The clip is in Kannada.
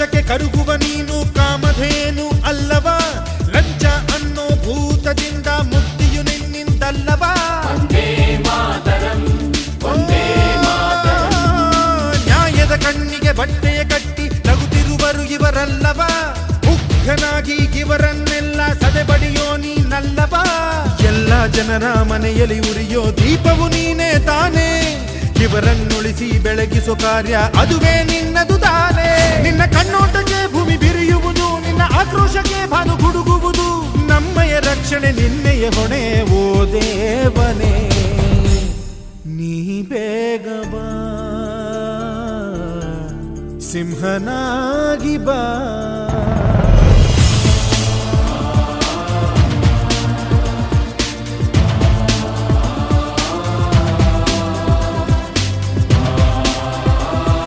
ಕಲ್ಮಶಕ್ಕೆ ಕರುಗುವ ನೀನು ಕಾಮಧೇನು ಅಲ್ಲವಾ? ಲಂಚ ಅನ್ನೋ ಭೂತದಿಂದ ಮುಕ್ತಿಯು ನಿನ್ನಿಂದಲ್ಲವಾ? ನ್ಯಾಯದ ಕಣ್ಣಿಗೆ ಬಟ್ಟೆಯ ಕಟ್ಟಿ ನಗುತ್ತಿರುವರು ಇವರಲ್ಲವಾ? ಮುಗ್ಧನಾಗಿ ಇವರನ್ನೆಲ್ಲ ಸದೆಬಡಿಯೋ ನೀನಲ್ಲವಾ? ಎಲ್ಲ ಜನರ ಮನೆಯಲ್ಲಿ ಉರಿಯೋ ದೀಪವು ನೀನೇ ತಾನೇ. ಇವರನ್ನುಳಿಸಿ ಬೆಳಗಿಸೋ ಕಾರ್ಯ ಅದುವೇ ನಿನ್ನದು ತಾನೇ. ನಿನ್ನ ಕಣ್ಣೋಟಕ್ಕೆ ಭೂಮಿ ಬಿರಿಯುವುದು, ನಿನ್ನ ಆಕ್ರೋಶಕ್ಕೆ ಭಾನು ಗುಡುಗುವುದು. ನಮ್ಮಯ ರಕ್ಷಣೆ ನಿನ್ನೆಯ ಹೊಣೆ ಓ ದೇವನೇ. ನೀ ಬೇಗ ಬಾ, ಸಿಂಹನಾಗಿ ಬಾ.